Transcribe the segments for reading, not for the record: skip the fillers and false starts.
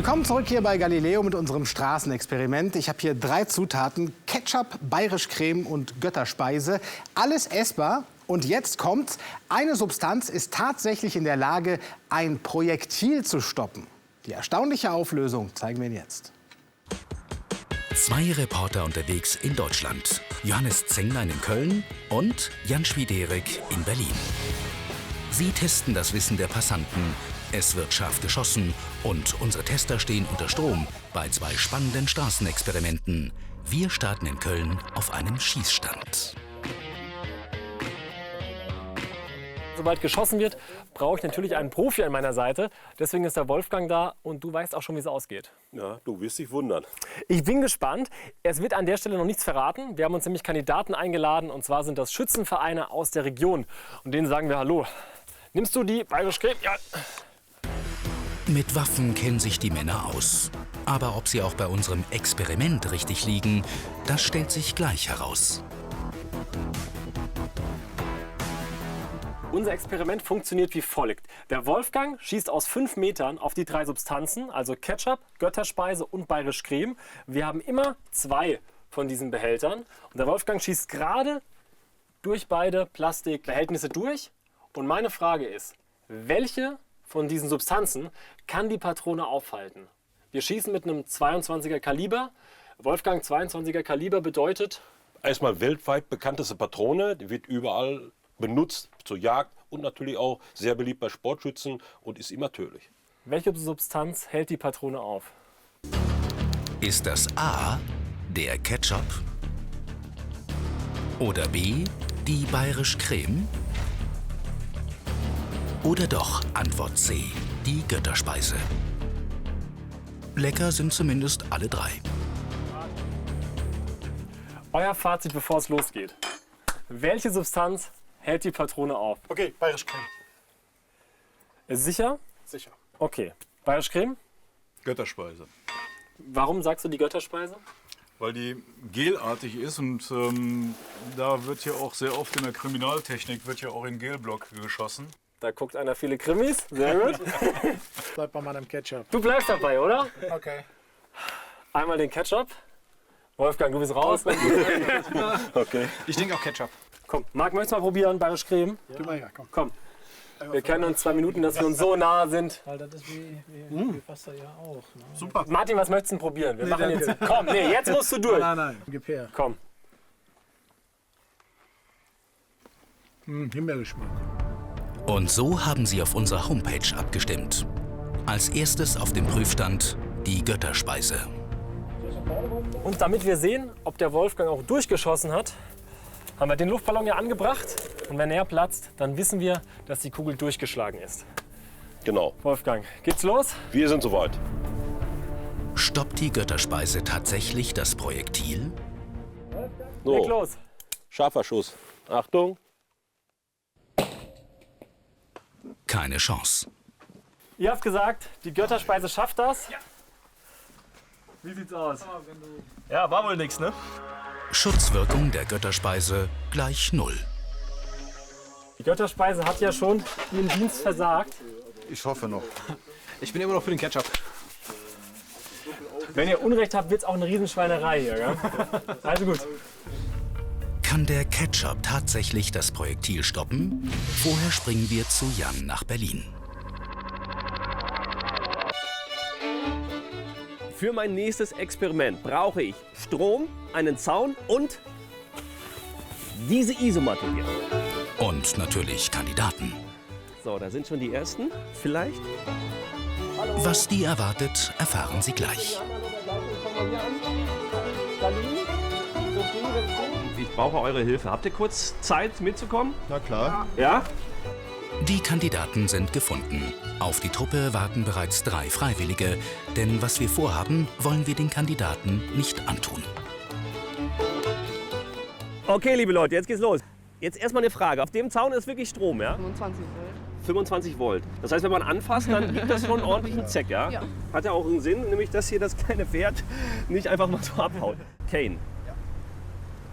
Willkommen zurück hier bei Galileo mit unserem Straßenexperiment. Ich habe hier 3 Zutaten: Ketchup, Bayerisch Creme und Götterspeise. Alles essbar. Und jetzt kommt's. Eine Substanz ist tatsächlich in der Lage, ein Projektil zu stoppen. Die erstaunliche Auflösung zeigen wir Ihnen jetzt. 2 Reporter unterwegs in Deutschland. Johannes Zenglein in Köln und Jan Schwiderik in Berlin. Sie testen das Wissen der Passanten. Es wird scharf geschossen und unsere Tester stehen unter Strom bei 2 spannenden Straßenexperimenten. Wir starten in Köln auf einem Schießstand. Sobald geschossen wird, brauche ich natürlich einen Profi an meiner Seite. Deswegen ist der Wolfgang da und du weißt auch schon, wie es ausgeht. Ja, du wirst dich wundern. Ich bin gespannt. Es wird an der Stelle noch nichts verraten. Wir haben uns nämlich Kandidaten eingeladen, und zwar sind das Schützenvereine aus der Region. Und denen sagen wir Hallo. Nimmst du die Bayerisch Creme? Ja. Mit Waffen kennen sich die Männer aus. Aber ob sie auch bei unserem Experiment richtig liegen, das stellt sich gleich heraus. Unser Experiment funktioniert wie folgt. Der Wolfgang schießt aus 5 Metern auf die 3 Substanzen, also Ketchup, Götterspeise und Bayerisch Creme. Wir haben immer 2 von diesen Behältern. Und der Wolfgang schießt gerade durch beide Plastikbehältnisse durch. Und meine Frage ist, welche von diesen Substanzen kann die Patrone aufhalten? Wir schießen mit einem 22er Kaliber. Wolfgang, 22er Kaliber bedeutet? Erstmal weltweit bekannteste Patrone, die wird überall benutzt zur Jagd und natürlich auch sehr beliebt bei Sportschützen und ist immer tödlich. Welche Substanz hält die Patrone auf? Ist das A, der Ketchup? Oder B, die Bayerisch Creme? Oder doch Antwort C, die Götterspeise? Lecker sind zumindest alle 3. Euer Fazit, bevor es losgeht. Welche Substanz hält die Patrone auf? Okay, Bayerisch Creme. Ist sicher? Sicher. Okay. Bayerisch Creme? Götterspeise. Warum sagst du die Götterspeise? Weil die gelartig ist und da wird ja auch sehr oft in der Kriminaltechnik wird ja auch in Gelblock geschossen. Da guckt einer viele Krimis. Sehr gut. Bleib bei meinem Ketchup. Du bleibst dabei, oder? Okay. Einmal den Ketchup. Wolfgang, du bist raus. Okay. Ich denke auch Ketchup. Komm, Marc, möchtest du mal probieren, Bayerisch Creme? Gib mal her, komm. Komm. Wir kennen uns 2 Minuten, dass wir uns so nah sind. Weil das ist wie Wasser ja auch. Ne? Super. Martin, was möchtest du denn probieren? Wir machen danke. jetzt. Komm, nee, jetzt musst du durch. Nein. Gib her. Komm. Himbeergeschmack. Und so haben sie auf unserer Homepage abgestimmt. Als erstes auf dem Prüfstand die Götterspeise. Und damit wir sehen, ob der Wolfgang auch durchgeschossen hat, haben wir den Luftballon ja angebracht. Und wenn er platzt, dann wissen wir, dass die Kugel durchgeschlagen ist. Genau. Wolfgang, geht's los? Wir sind soweit. Stoppt die Götterspeise tatsächlich das Projektil? Leg So, los. scharfer Schuss. Achtung. Keine Chance. Ihr habt gesagt, die Götterspeise schafft das. Ja. Wie sieht's aus? Ja, war wohl nix, ne? Schutzwirkung der Götterspeise gleich 0. Die Götterspeise hat ja schon ihren Dienst versagt. Ich hoffe noch. Ich bin immer noch für den Ketchup. Wenn ihr Unrecht habt, wird's auch eine Riesenschweinerei hier. Gell? Also gut. Kann der Ketchup tatsächlich das Projektil stoppen? Vorher springen wir zu Jan nach Berlin. Für mein nächstes Experiment brauche ich Strom, einen Zaun und diese Isomatte hier. Und natürlich Kandidaten. So, da sind schon die ersten. Vielleicht? Was die erwartet, erfahren Sie gleich. Ich brauche eure Hilfe. Habt ihr kurz Zeit mitzukommen? Na klar. Ja? Die Kandidaten sind gefunden. Auf die Truppe warten bereits 3 Freiwillige. Denn was wir vorhaben, wollen wir den Kandidaten nicht antun. Okay, liebe Leute, jetzt geht's los. Jetzt erstmal eine Frage. Auf dem Zaun ist wirklich Strom, ja? 25 Volt. 25 Volt. Das heißt, wenn man anfasst, dann gibt das schon einen ordentlichen Zeck, ja? Ja. Hat ja auch einen Sinn, nämlich dass hier das kleine Pferd nicht einfach mal so abhaut. Kane,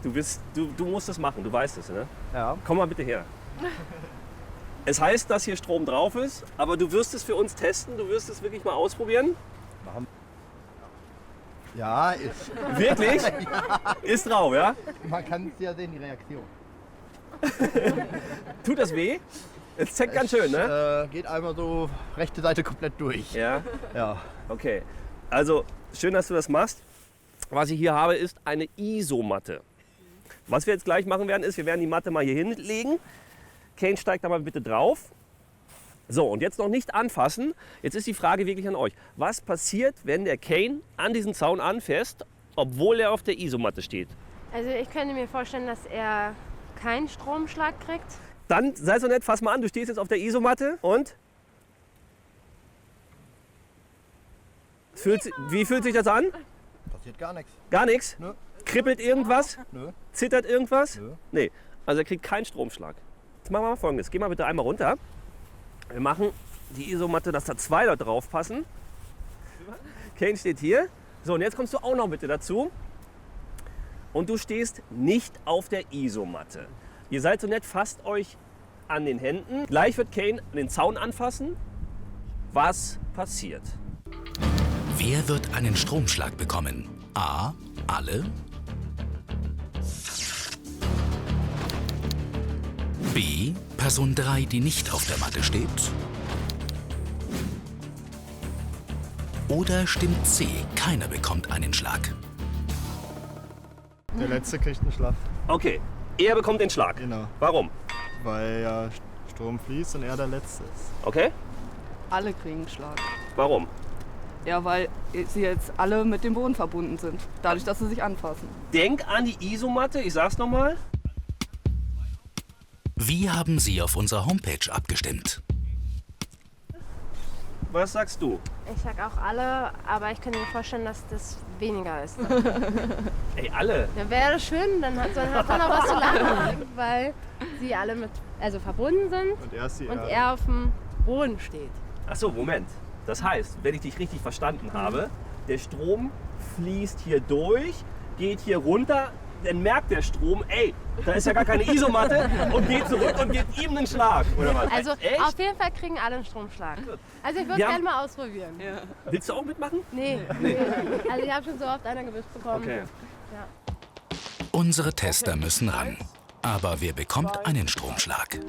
du musst das machen, du weißt es, ne? Ja. Komm mal bitte her. Es heißt, dass hier Strom drauf ist, aber du wirst es für uns testen, du wirst es wirklich mal ausprobieren. Ja, ist. Wirklich? Ist drauf, ja? Man kann es ja sehen, die Reaktion. Tut das weh? Es zeckt ganz schön, ne? Geht einmal so rechte Seite komplett durch. Ja. Ja. Okay. Also, schön, dass du das machst. Was ich hier habe, ist eine Isomatte. Was wir jetzt gleich machen werden, ist, wir werden die Matte mal hier hinlegen. Kane steigt da mal bitte drauf. So, und jetzt noch nicht anfassen. Jetzt ist die Frage wirklich an euch. Was passiert, wenn der Kane an diesen Zaun anfasst, obwohl er auf der Isomatte steht? Also ich könnte mir vorstellen, dass er keinen Stromschlag kriegt. Dann sei so nett, fass mal an. Du stehst jetzt auf der Isomatte und? Wie fühlt sich das an? Passiert gar nichts. Gar nichts? Nö. Kribbelt irgendwas? Nö. Zittert irgendwas? Nö. Nee. Also er kriegt keinen Stromschlag. Jetzt machen wir mal Folgendes. Geh mal bitte einmal runter. Wir machen die Isomatte, dass da 2 da drauf passen. Kane steht hier. So, und jetzt kommst du auch noch bitte dazu. Und du stehst nicht auf der Isomatte. Ihr seid so nett, fasst euch an den Händen. Gleich wird Kane den Zaun anfassen. Was passiert? Wer wird einen Stromschlag bekommen? A. Alle. B. Person 3, die nicht auf der Matte steht. Oder stimmt C. Keiner bekommt einen Schlag. Der Letzte kriegt einen Schlag. Okay, er bekommt den Schlag. Genau. Warum? Weil ja Strom fließt und er der Letzte ist. Okay, Alle kriegen einen Schlag. warum? Ja, weil sie jetzt alle mit dem Boden verbunden sind. Dadurch, dass sie sich anfassen. Denk an die Isomatte, ich sag's nochmal. Wie haben Sie auf unserer Homepage abgestimmt? Was sagst du? Ich sag auch alle, aber ich könnte mir vorstellen, dass das weniger ist. Ey, alle. Ja, wäre das schön, dann hat man noch was zu lachen, weil sie alle verbunden sind Und er ist die und er auf dem Boden steht. Achso, Moment. Das heißt, wenn ich dich richtig verstanden habe, der Strom fließt hier durch, geht hier runter, dann merkt der Strom, ey, da ist ja gar keine Isomatte und geht zurück und gibt ihm einen Schlag. Oder was? Also Echt? auf jeden Fall kriegen alle einen Stromschlag. Also ich würde Ja. gerne mal ausprobieren. Ja. Willst du auch mitmachen? Nee. Also ich habe schon so oft einer gewischt bekommen. Okay. Ja. Unsere Tester müssen ran. Aber wer bekommt einen Stromschlag?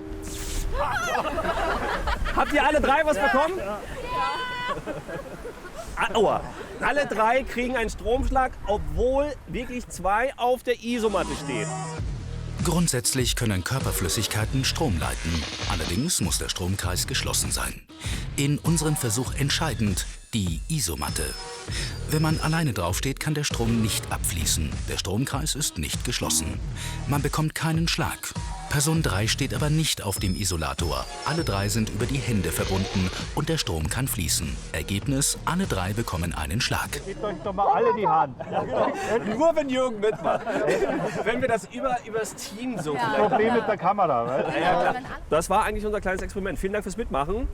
Habt ihr alle 3 was bekommen? Ja. Aua. Alle 3 kriegen einen Stromschlag, obwohl wirklich 2 auf der Isomatte stehen. Grundsätzlich können Körperflüssigkeiten Strom leiten. Allerdings muss der Stromkreis geschlossen sein. In unserem Versuch entscheidend die Isomatte. Wenn man alleine draufsteht, kann der Strom nicht abfließen. Der Stromkreis ist nicht geschlossen. Man bekommt keinen Schlag. Person 3 steht aber nicht auf dem Isolator. Alle 3 sind über die Hände verbunden und der Strom kann fließen. Ergebnis: alle 3 bekommen einen Schlag. Gebt euch doch mal alle die Hand. Nur wenn Jürgen mitmacht. Wenn wir das übers Team so vielleicht. Problem mit der Kamera, weil Ja, klar. Das war eigentlich unser kleines Experiment. Vielen Dank fürs Mitmachen.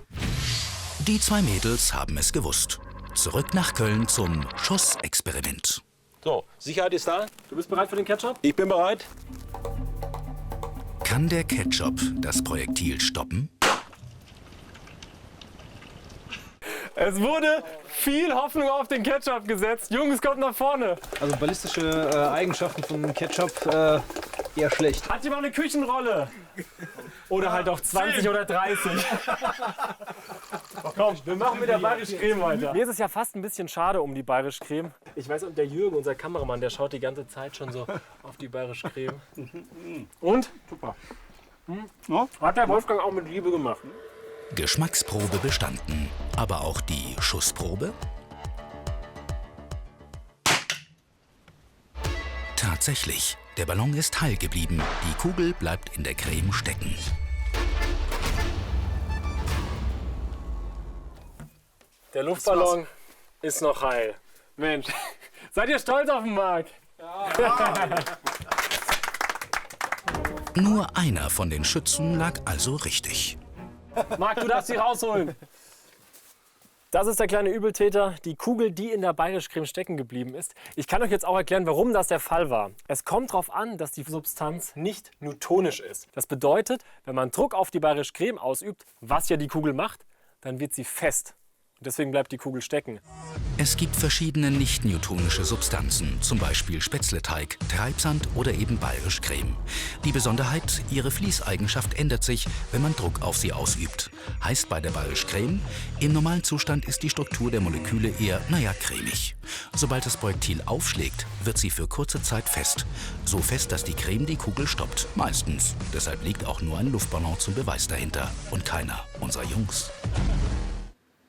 Die 2 Mädels haben es gewusst. Zurück nach Köln zum Schussexperiment. So, Sicherheit ist da. Du bist bereit für den Ketchup? Ich bin bereit. Kann der Ketchup das Projektil stoppen? Es wurde viel Hoffnung auf den Ketchup gesetzt. Jungs, kommt nach vorne. Also ballistische Eigenschaften von Ketchup eher schlecht. Hat jemand eine Küchenrolle? Oder halt auch 20 oder 30. Komm, wir machen mit der Bayerisch Creme weiter. Mir ist es ja fast ein bisschen schade um die Bayerisch Creme. Ich weiß, und der Jürgen, unser Kameramann, der schaut die ganze Zeit schon so auf die Bayerisch Creme. Und? Super. Hat der Wolfgang auch mit Liebe gemacht. Geschmacksprobe bestanden. Aber auch die Schussprobe? Tatsächlich, der Ballon ist heil geblieben. Die Kugel bleibt in der Creme stecken. Der Luftballon ist noch heil. Mensch, seid ihr stolz auf den Marc? Nur einer von den Schützen lag also richtig. Marc, du darfst sie rausholen. Das ist der kleine Übeltäter, die Kugel, die in der Bayerisch Creme stecken geblieben ist. Ich kann euch jetzt auch erklären, warum das der Fall war. Es kommt darauf an, dass die Substanz nicht newtonisch ist. Das bedeutet, wenn man Druck auf die Bayerisch Creme ausübt, was ja die Kugel macht, dann wird sie fest. Deswegen bleibt die Kugel stecken. Es gibt verschiedene nicht-newtonische Substanzen, zum Beispiel Spätzleteig, Treibsand oder eben bayerisch Creme. Die Besonderheit, ihre Fließeigenschaft ändert sich, wenn man Druck auf sie ausübt. Heißt bei der bayerisch Creme, im normalen Zustand ist die Struktur der Moleküle eher, cremig. Sobald das Projektil aufschlägt, wird sie für kurze Zeit fest. So fest, dass die Creme die Kugel stoppt. Meistens. Deshalb liegt auch nur ein Luftballon zum Beweis dahinter. Und keiner unserer Jungs.